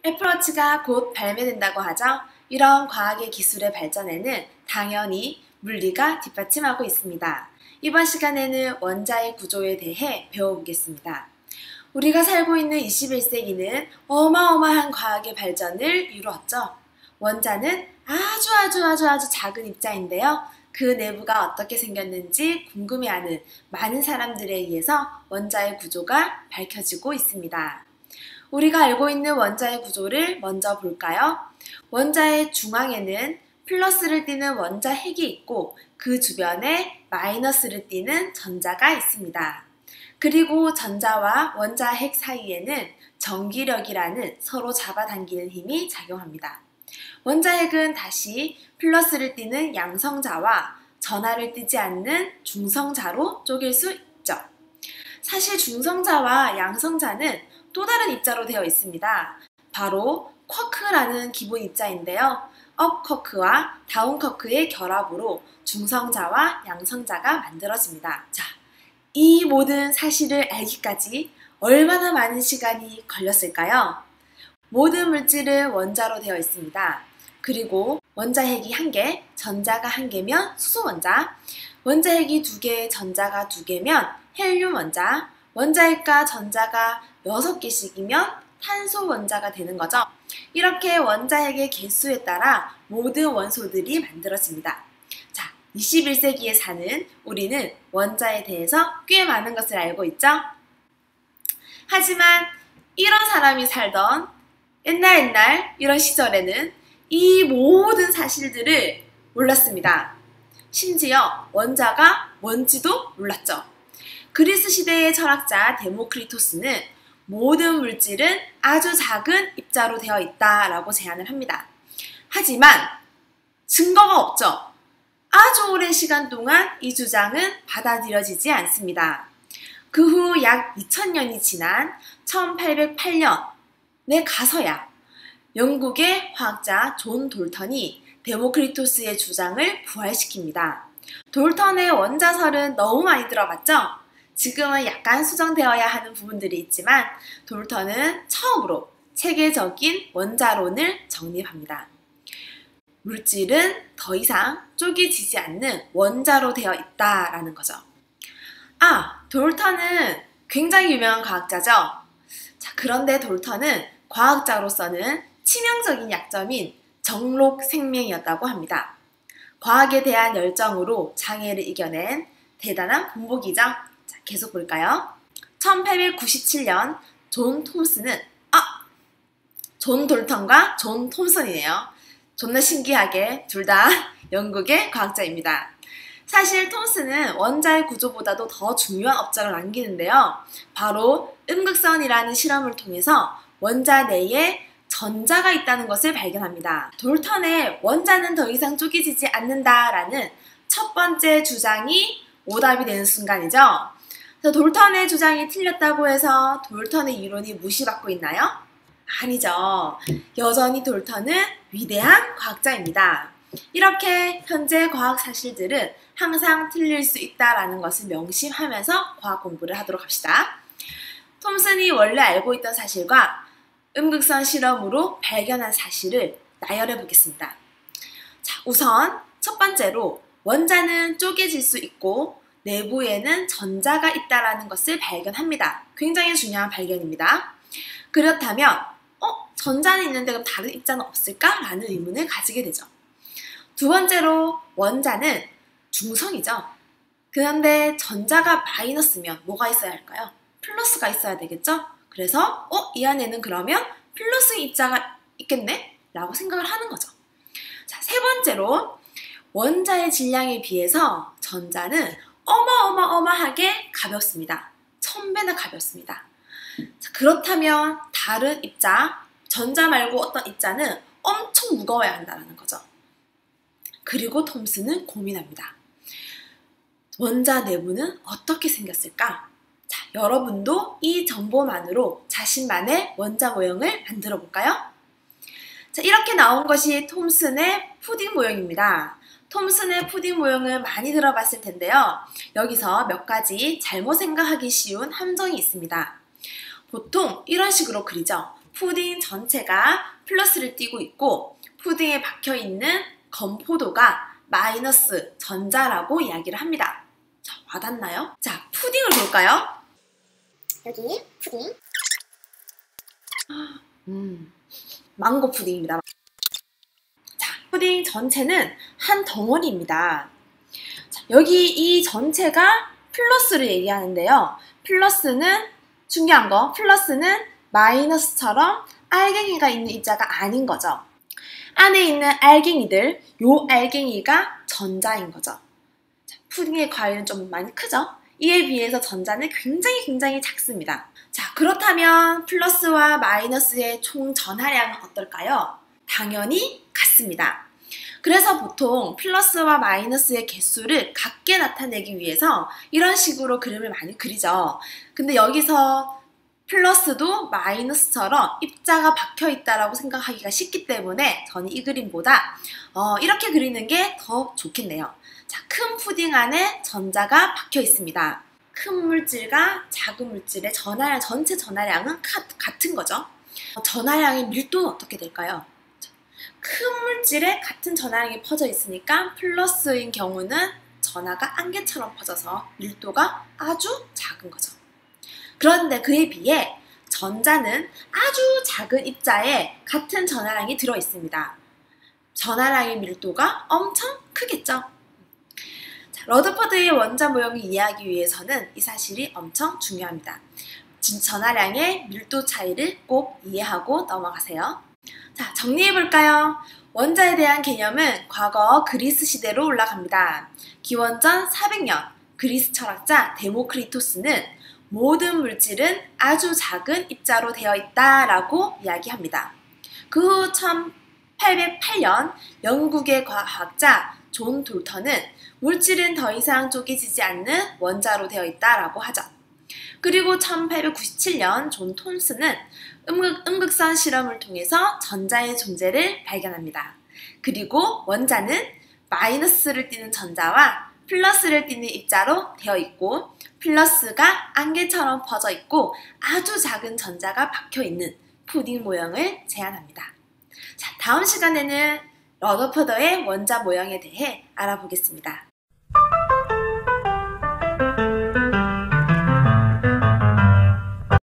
애플워치가 곧 발매된다고 하죠. 이런 과학의 기술의 발전에는 당연히 물리가 뒷받침하고 있습니다. 이번 시간에는 원자의 구조에 대해 배워보겠습니다. 우리가 살고 있는 21세기는 어마어마한 과학의 발전을 이루었죠. 원자는 아주 작은 입자인데요. 그 내부가 어떻게 생겼는지 궁금해하는 많은 사람들에 의해서 원자의 구조가 밝혀지고 있습니다. 우리가 알고 있는 원자의 구조를 먼저 볼까요? 원자의 중앙에는 플러스를 띠는 원자 핵이 있고 그 주변에 마이너스를 띠는 전자가 있습니다. 그리고 전자와 원자 핵 사이에는 전기력이라는 서로 잡아당기는 힘이 작용합니다. 원자 핵은 다시 플러스를 띠는 양성자와 전하를 띠지 않는 중성자로 쪼갤 수 있죠. 사실 중성자와 양성자는 또 다른 입자로 되어 있습니다. 바로 쿼크라는 기본 입자인데요. 업 쿼크와 다운 쿼크의 결합으로 중성자와 양성자가 만들어집니다. 자, 이 모든 사실을 알기까지 얼마나 많은 시간이 걸렸을까요? 모든 물질은 원자로 되어 있습니다. 그리고 원자핵이 1개, 전자가 1개면 수소원자, 원자핵이 2개, 전자가 2개면 헬륨 원자, 원자핵과 전자가 6개씩이면 탄소 원자가 되는 거죠. 이렇게 원자핵의 개수에 따라 모든 원소들이 만들어집니다. 자, 21세기에 사는 우리는 원자에 대해서 꽤 많은 것을 알고 있죠? 하지만 이런 사람이 살던 옛날 이런 시절에는 이 모든 사실들을 몰랐습니다. 심지어 원자가 뭔지도 몰랐죠. 그리스 시대의 철학자 데모크리토스는 모든 물질은 아주 작은 입자로 되어 있다라고 제안을 합니다. 하지만 증거가 없죠. 아주 오랜 시간 동안 이 주장은 받아들여지지 않습니다. 그 후 약 2000년이 지난 1808년에 가서야 영국의 화학자 존 돌턴이 데모크리토스의 주장을 부활시킵니다. 돌턴의 원자설은 너무 많이 들어봤죠? 지금은 약간 수정되어야 하는 부분들이 있지만 돌턴은 처음으로 체계적인 원자론을 정립합니다. 물질은 더 이상 쪼개지지 않는 원자로 되어 있다라는 거죠. 돌턴은 굉장히 유명한 과학자죠. 자, 그런데 돌턴은 과학자로서는 치명적인 약점인 정록생명이었다고 합니다. 과학에 대한 열정으로 장애를 이겨낸 대단한 본보기죠. 자, 계속 볼까요? 1897년 존 톰슨은 존 돌턴과 존 톰슨이네요. 존나 신기하게 둘 다 영국의 과학자입니다. 사실 톰슨은 원자의 구조보다도 더 중요한 업적을 남기는데요. 바로 음극선이라는 실험을 통해서 원자 내에 전자가 있다는 것을 발견합니다. 돌턴의 원자는 더 이상 쪼개지지 않는다라는 첫 번째 주장이 오답이 되는 순간이죠. 그래서 돌턴의 주장이 틀렸다고 해서 돌턴의 이론이 무시받고 있나요? 아니죠. 여전히 돌턴은 위대한 과학자입니다. 이렇게 현재 과학 사실들은 항상 틀릴 수 있다는 것을 명심하면서 과학 공부를 하도록 합시다. 톰슨이 원래 알고 있던 사실과 음극선 실험으로 발견한 사실을 나열해 보겠습니다. 자, 우선 첫 번째로 원자는 쪼개질 수 있고 내부에는 전자가 있다는 것을 발견합니다. 굉장히 중요한 발견입니다. 그렇다면 전자는 있는데 그럼 다른 입자는 없을까? 라는 의문을 가지게 되죠. 두 번째로 원자는 중성이죠. 그런데 전자가 마이너스면 뭐가 있어야 할까요? 플러스가 있어야 되겠죠? 그래서 이 안에는 그러면 플러스 입자가 있겠네? 라고 생각을 하는 거죠. 자, 세 번째로 원자의 질량에 비해서 전자는 어마어마하게 가볍습니다. 1000배나 가볍습니다. 자, 그렇다면 다른 입자, 전자 말고 어떤 입자는 엄청 무거워야 한다는 거죠. 그리고 톰슨은 고민합니다. 원자 내부는 어떻게 생겼을까? 자, 여러분도 이 정보만으로 자신만의 원자 모형을 만들어 볼까요? 자, 이렇게 나온 것이 톰슨의 푸딩 모형입니다. 톰슨의 푸딩 모형은 많이 들어봤을 텐데요. 여기서 몇 가지 잘못 생각하기 쉬운 함정이 있습니다. 보통 이런 식으로 그리죠. 푸딩 전체가 플러스를 띠고 있고 푸딩에 박혀있는 건포도가 마이너스 전자라고 이야기를 합니다. 자, 와닿나요? 자, 푸딩을 볼까요? 여기 푸딩. 망고 푸딩입니다. 자, 푸딩 전체는 한 덩어리입니다. 자, 여기 이 전체가 플러스를 얘기하는데요. 플러스는 중요한 거, 플러스는 마이너스처럼 알갱이가 있는 입자가 아닌 거죠. 안에 있는 알갱이들, 요 알갱이가 전자인 거죠. 자, 푸딩의 과율은 좀 많이 크죠? 이에 비해서 전자는 굉장히 작습니다. 자, 그렇다면 플러스와 마이너스의 총 전하량은 어떨까요? 당연히 같습니다. 그래서 보통 플러스와 마이너스의 개수를 같게 나타내기 위해서 이런 식으로 그림을 많이 그리죠. 근데 여기서 플러스도 마이너스처럼 입자가 박혀 있다라고 생각하기가 쉽기 때문에 저는 이 그림보다 이렇게 그리는 게 더 좋겠네요. 자, 큰 푸딩 안에 전자가 박혀 있습니다. 큰 물질과 작은 물질의 전하량, 전체 전하량은 같은 거죠. 전하량의 밀도는 어떻게 될까요? 큰 물질에 같은 전하량이 퍼져 있으니까 플러스인 경우는 전하가 안개처럼 퍼져서 밀도가 아주 작은 거죠. 그런데 그에 비해 전자는 아주 작은 입자에 같은 전하량이 들어 있습니다. 전하량의 밀도가 엄청 크겠죠. 자, 러더퍼드의 원자 모형을 이해하기 위해서는 이 사실이 엄청 중요합니다. 전하량의 밀도 차이를 꼭 이해하고 넘어가세요. 자, 정리해볼까요? 원자에 대한 개념은 과거 그리스 시대로 올라갑니다. 기원전 400년 그리스 철학자 데모크리토스는 모든 물질은 아주 작은 입자로 되어 있다라고 이야기합니다. 그 후 1808년 영국의 과학자 존 돌턴은 물질은 더 이상 쪼개지지 않는 원자로 되어 있다라고 하죠. 그리고 1897년 존 톰슨은 음극선 실험을 통해서 전자의 존재를 발견합니다. 그리고 원자는 마이너스를 띠는 전자와 플러스를 띠는 입자로 되어 있고 플러스가 안개처럼 퍼져 있고 아주 작은 전자가 박혀 있는 푸딩 모형을 제안합니다. 자, 다음 시간에는 러더퍼더의 원자 모형에 대해 알아보겠습니다.